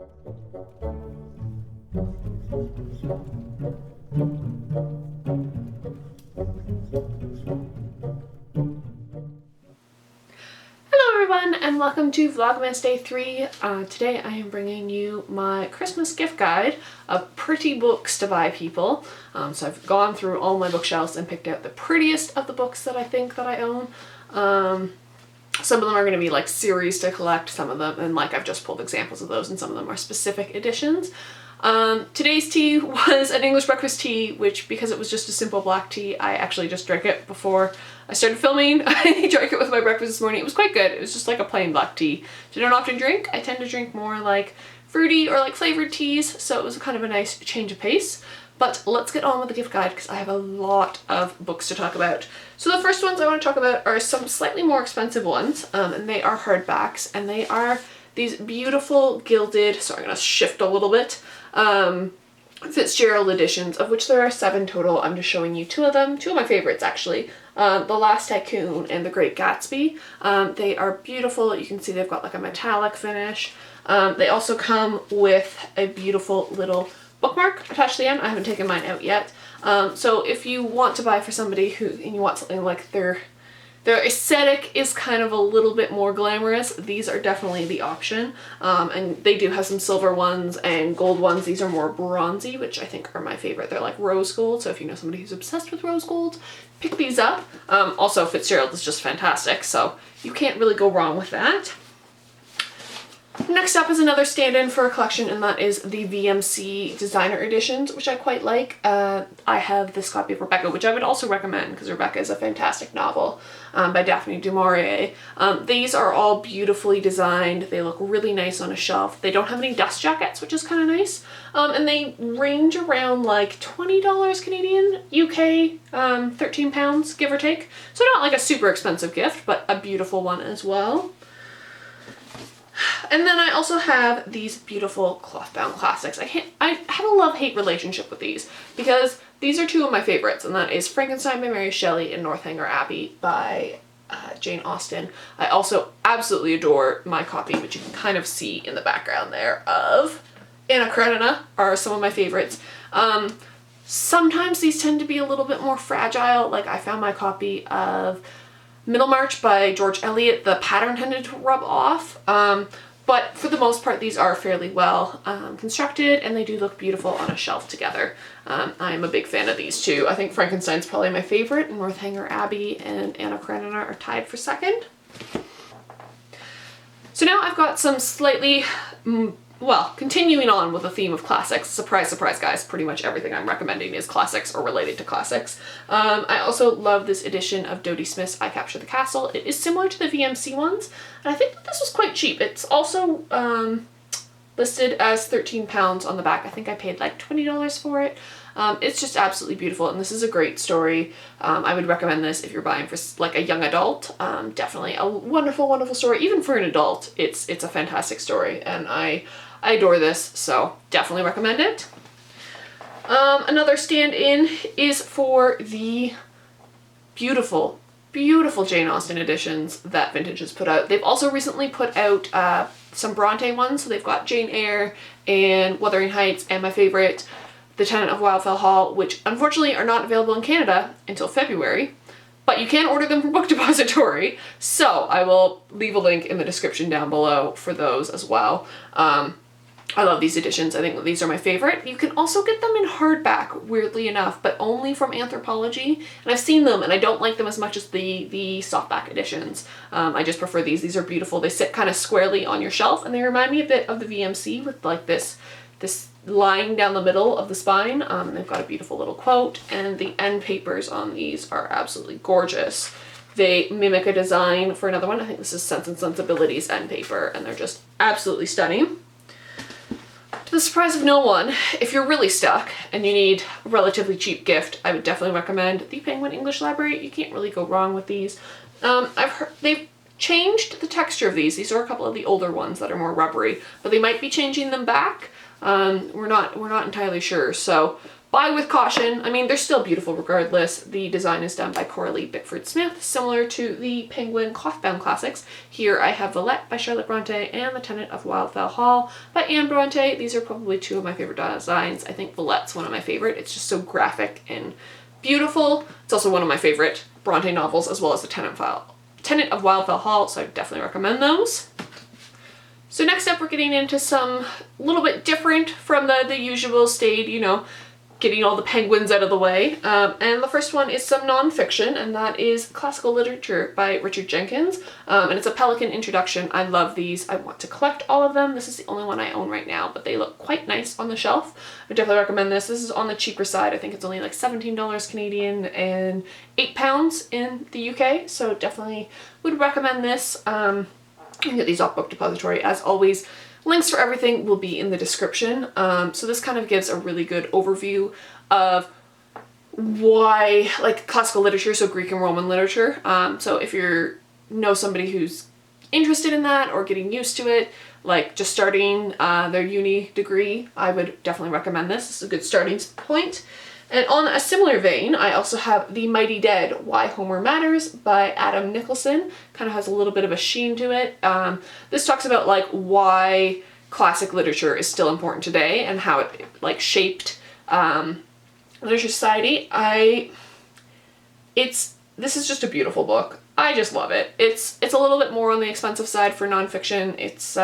Hello everyone and welcome to Vlogmas Day 3. Today I am bringing you my Christmas gift guide of pretty books to buy people. So I've gone through all my bookshelves and picked out the prettiest of the books that I think that I own. Some of them are going to be like series to collect, some of them, and like I've just pulled examples of those, and some of them are specific editions. Today's tea was an English breakfast tea, which, because it was just a simple black tea, I actually just drank it before I started filming. I drank it with my breakfast this morning. It was quite good. It was just like a plain black tea, which I don't often drink. I tend to drink more like fruity or like flavored teas, so it was kind of a nice change of pace. But let's get on with the gift guide because I have a lot of books to talk about. So the first ones I want to talk about are some slightly more expensive ones, and they are hardbacks, and they are these beautiful gilded, so I'm going to shift a little bit, Fitzgerald editions, of which there are 7 total. I'm just showing you 2 of them, 2 of my favorites actually, The Last Tycoon and The Great Gatsby. They are beautiful. You can see they've got like a metallic finish. They also come with a beautiful little bookmark attached to the end. I haven't taken mine out yet. So if you want to buy for somebody and you want something like their aesthetic is kind of a little bit more glamorous, these are definitely the option. And they do have some silver ones and gold ones. These are more bronzy, which I think are my favorite. They're like rose gold, so if you know somebody who's obsessed with rose gold, pick these up. Also, Fitzgerald is just fantastic, so you can't really go wrong with that. Next up is another stand-in for a collection, and that is the VMC designer editions, which I quite like. I have this copy of Rebecca, which I would also recommend because Rebecca is a fantastic novel by Daphne du Maurier. These are all beautifully designed. They look really nice on a shelf. They don't have any dust jackets, which is kind of nice. And they range around like $20 Canadian, UK, £13, give or take. So not like a super expensive gift, but a beautiful one as well. And then I also have these beautiful cloth-bound classics. I have a love-hate relationship with these because these are 2 of my favorites, and that is Frankenstein by Mary Shelley and Northanger Abbey by Jane Austen. I also absolutely adore my copy, which you can kind of see in the background there, of Anna Karenina, are some of my favorites. Sometimes these tend to be a little bit more fragile. Like I found my copy of Middlemarch by George Eliot, the pattern tended to rub off, but for the most part these are fairly well constructed, and they do look beautiful on a shelf together. I'm a big fan of these 2. I think Frankenstein's probably my favorite, and Northanger Abbey and Anna Karenina are tied for second. So now I've got some slightly, well, continuing on with the theme of classics. Surprise, surprise, guys. Pretty much everything I'm recommending is classics or related to classics. I also love this edition of Dodie Smith's I Capture the Castle. It is similar to the VMC ones, and I think that this was quite cheap. It's also listed as £13 on the back. I think I paid like $20 for it. It's just absolutely beautiful, and this is a great story. I would recommend this if you're buying for like a young adult. Definitely a wonderful, wonderful story. Even for an adult, it's a fantastic story, and I adore this, so definitely recommend it. Another stand-in is for the beautiful, beautiful Jane Austen editions that Vintage has put out. They've also recently put out some Bronte ones, so they've got Jane Eyre and Wuthering Heights, and my favorite, The Tenant of Wildfell Hall, which unfortunately are not available in Canada until February, but you can order them from Book Depository, so I will leave a link in the description down below for those as well. I love these editions. I think that these are my favorite. You can also get them in hardback, weirdly enough, but only from Anthropologie. And I've seen them, and I don't like them as much as the softback editions. I just prefer these. These are beautiful. They sit kind of squarely on your shelf, and they remind me a bit of the VMC with like this line down the middle of the spine. They've got a beautiful little quote, and the end papers on these are absolutely gorgeous. They mimic a design for another one. I think this is Sense and Sensibility's end paper, and they're just absolutely stunning. To the surprise of no one, if you're really stuck and you need a relatively cheap gift, I would definitely recommend the Penguin English Library. You can't really go wrong with these. I've heard they've changed the texture of these. These are a couple of the older ones that are more rubbery, but they might be changing them back. We're not entirely sure. So, buy with caution. I mean, they're still beautiful regardless. The design is done by Coralie Bickford Smith, similar to the Penguin Clothbound classics. Here I have Villette by Charlotte Bronte and The Tenant of Wildfell Hall by Anne Bronte. These are probably two of my favorite designs. I think Villette's one of my favorite. It's just so graphic and beautiful. It's also one of my favorite Bronte novels, as well as The Tenant of Wildfell Hall, so I definitely recommend those. So next up, we're getting into some little bit different from the usual staid, you know, getting all the penguins out of the way. And the first one is some nonfiction, and that is Classical Literature by Richard Jenkins. And it's a Pelican introduction. I love these. I want to collect all of them. This is the only one I own right now, but they look quite nice on the shelf. I definitely recommend this. This is on the cheaper side. I think it's only like $17 Canadian and £8 in the UK. So definitely would recommend this. You can get these off Book Depository. As always, links for everything will be in the description. So this kind of gives a really good overview of why, like, classical literature, so Greek and Roman literature. So if you know somebody who's interested in that or getting used to it, like just starting their uni degree, I would definitely recommend this. This is a good starting point. And on a similar vein, I also have The Mighty Dead, Why Homer Matters by Adam Nicholson. Kind of has a little bit of a sheen to it. This talks about like why classic literature is still important today and how it like shaped literature society. This is just a beautiful book. I just love it. It's a little bit more on the expensive side for nonfiction. It's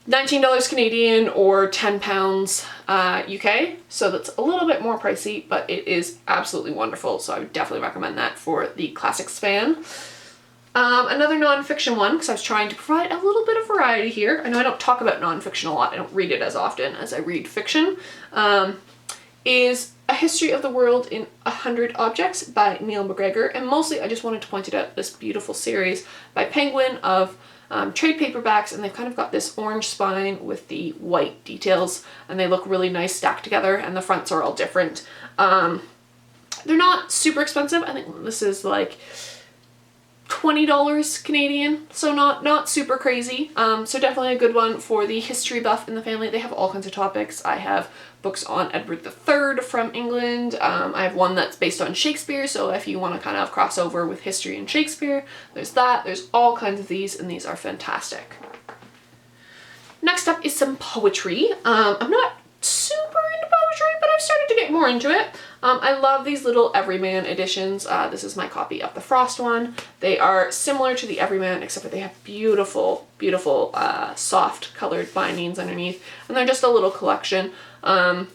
$19 Canadian or £10 UK, so that's a little bit more pricey, but it is absolutely wonderful, so I would definitely recommend that for the classics fan. Another nonfiction one, because I was trying to provide a little bit of variety here. I know I don't talk about nonfiction a lot, I don't read it as often as I read fiction, is A History of the World in 100 Objects by Neil McGregor, and mostly I just wanted to point it out, this beautiful series by Penguin of trade paperbacks, and they've kind of got this orange spine with the white details, and they look really nice stacked together, and the fronts are all different. They're not super expensive. I think this is like $20 Canadian, so not super crazy. So definitely a good one for the history buff in the family. They have all kinds of topics. I have books on Edward III from England. I have one that's based on Shakespeare, so if you want to kind of cross over with history and Shakespeare, there's that. There's all kinds of these, and these are fantastic. Next up is some poetry. I'm not super into poetry, but I've started to get more into it. I love these little Everyman editions. This is my copy of the Frost one. They are similar to the Everyman, except that they have beautiful, beautiful soft colored bindings underneath, and they're just a little collection. They're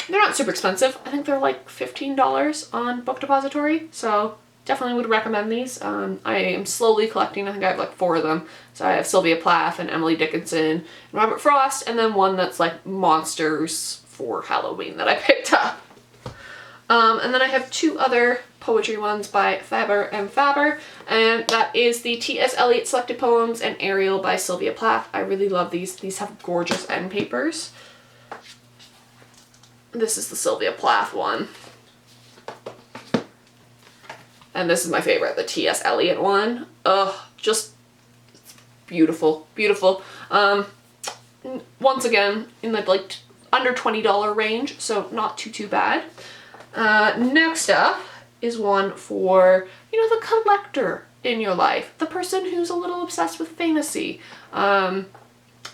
not super expensive. I think they're like $15 on Book Depository, so definitely would recommend these. I am slowly collecting. I think I have like 4 of them. So I have Sylvia Plath and Emily Dickinson and Robert Frost, and then one that's like monsters for Halloween that I picked up. And then I have 2 other poetry ones by Faber and Faber, and that is the T.S. Eliot Selected Poems and Ariel by Sylvia Plath. I really love these. These have gorgeous end papers. This is the Sylvia Plath one. And this is my favorite, the T.S. Eliot one. Ugh, just beautiful, beautiful. Once again, in the like under $20 range, so not too bad. Next up is one for, you know, the collector in your life, the person who's a little obsessed with fantasy.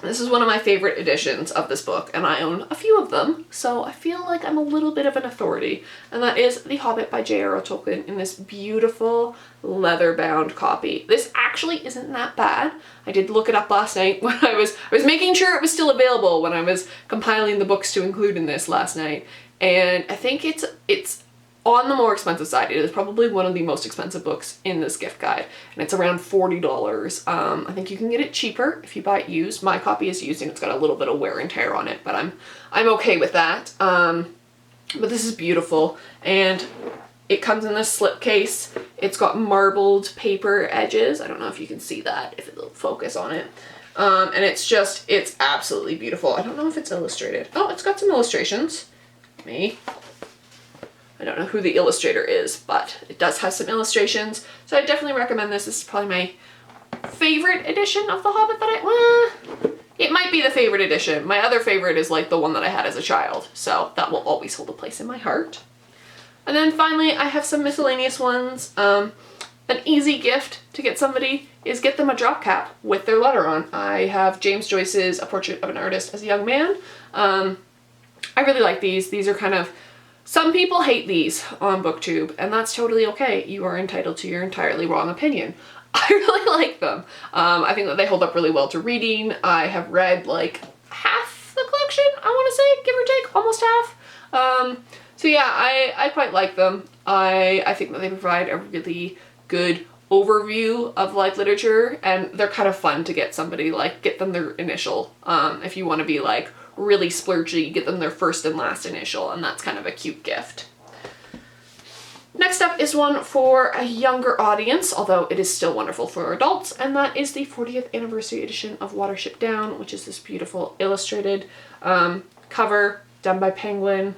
This is one of my favorite editions of this book, and I own a few of them, so I feel like I'm a little bit of an authority, and that is The Hobbit by J.R.R. Tolkien in this beautiful leather-bound copy. This actually isn't that bad. I did look it up last night when I was making sure it was still available when I was compiling the books to include in this last night, and I think it's on the more expensive side. It is probably one of the most expensive books in this gift guide, and it's around $40. I think you can get it cheaper if you buy it used. My copy is used and it's got a little bit of wear and tear on it, but I'm okay with that. But this is beautiful, and it comes in this slipcase. It's got marbled paper edges. I don't know if you can see that, if it'll focus on it. And it's absolutely beautiful. I don't know if it's illustrated. Oh, it's got some illustrations. I don't know who the illustrator is, but it does have some illustrations, so I definitely recommend this. This is probably my favorite edition of The Hobbit that it might be the favorite edition. My other favorite is like the one that I had as a child, so that will always hold a place in my heart. And then finally, I have some miscellaneous ones. An easy gift to get somebody is get them a drop cap with their letter on. I have James Joyce's A Portrait of an Artist as a Young Man. I really like these. These are kind of, some people hate these on BookTube, and that's totally okay. You are entitled to your entirely wrong opinion. I really like them. I think that they hold up really well to reading. I have read like half the collection, I want to say, give or take, almost half. So yeah, I quite like them. I think that they provide a really good overview of like literature, and they're kind of fun to get somebody, like get them their initial. If you want to be like really splurgy, get them their first and last initial, and that's kind of a cute gift. Next up is one for a younger audience, although it is still wonderful for adults, and that is the 40th anniversary edition of Watership Down, which is this beautiful illustrated cover done by Penguin.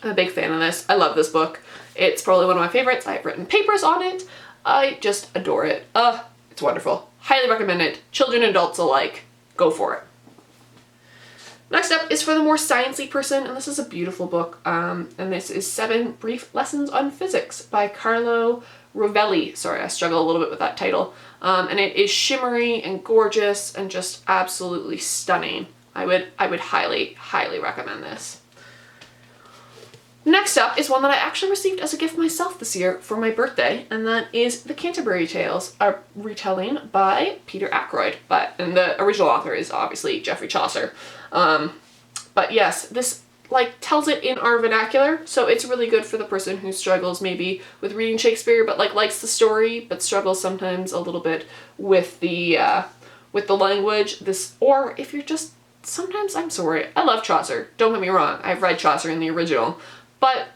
I'm a big fan of this. I love this book. It's probably one of my favorites. I've written papers on it. I just adore it. It's wonderful. Highly recommend it. Children and adults alike. Go for it. Next up is for the more sciencey person, and this is a beautiful book. And this is 7 Brief Lessons on Physics by Carlo Rovelli. Sorry, I struggle a little bit with that title. And it is shimmery and gorgeous and just absolutely stunning. I would highly, highly recommend this. Next up is one that I actually received as a gift myself this year for my birthday, and that is The Canterbury Tales, a retelling by Peter Ackroyd, and the original author is obviously Geoffrey Chaucer. But yes, this like tells it in our vernacular, so it's really good for the person who struggles maybe with reading Shakespeare, but like likes the story, but struggles sometimes a little bit with the language. Or if you're just, sometimes, I'm sorry, I love Chaucer, don't get me wrong, I've read Chaucer in the original, but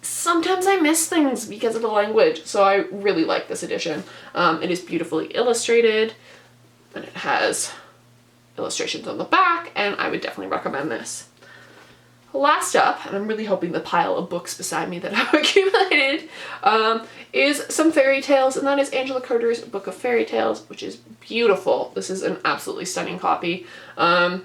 sometimes I miss things because of the language, so I really like this edition. It is beautifully illustrated, and it has illustrations on the back, and I would definitely recommend this. Last up, and I'm really hoping the pile of books beside me that I've accumulated, is some fairy tales, and that is Angela Carter's Book of Fairy Tales, which is beautiful. This is an absolutely stunning copy. On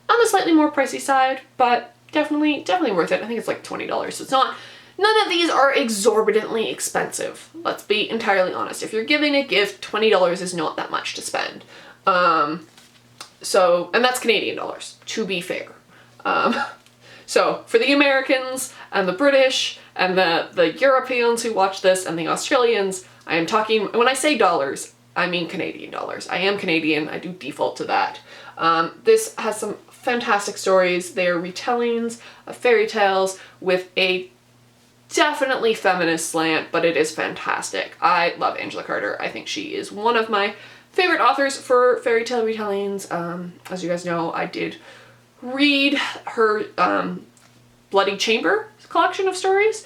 the slightly more pricey side, but definitely worth it. I think it's like $20, so it's not, none of these are exorbitantly expensive. Let's be entirely honest. If you're giving a gift, $20 is not that much to spend. And that's Canadian dollars, to be fair. So for the Americans and the British and the Europeans who watch this and the Australians, I am talking, when I say dollars, I mean Canadian dollars. I am Canadian, I do default to that. This has some fantastic stories. They are retellings of fairy tales with a definitely feminist slant, but it is fantastic. I love Angela Carter. I think she is one of my favorite authors for fairy tale retellings. As you guys know, I did read her Bloody Chamber collection of stories,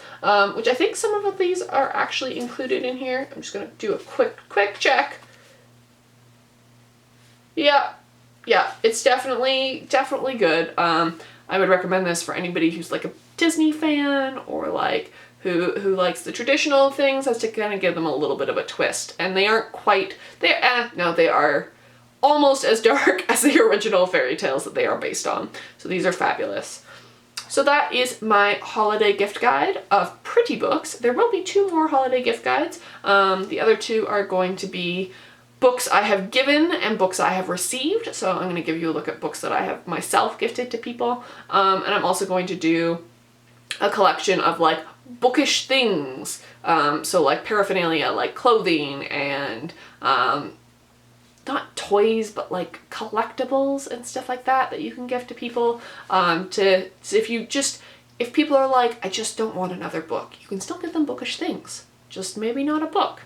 which I think some of these are actually included in here. I'm just gonna do a quick check. Yeah, it's definitely good. I would recommend this for anybody who's like a Disney fan, or like who likes the traditional things, has to kind of give them a little bit of a twist. And they aren't quite, they are almost as dark as the original fairy tales that they are based on. So these are fabulous. So that is my holiday gift guide of pretty books. There will be 2 more holiday gift guides. The other 2 are going to be books I have given and books I have received. So I'm going to give you a look at books that I have myself gifted to people. And I'm also going to do a collection of like bookish things. So like paraphernalia, like clothing and not toys, but like collectibles and stuff like that you can gift to people. If people are like, I just don't want another book, you can still give them bookish things, just maybe not a book.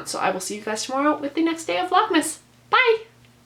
So I will see you guys tomorrow with the next day of Vlogmas. Bye!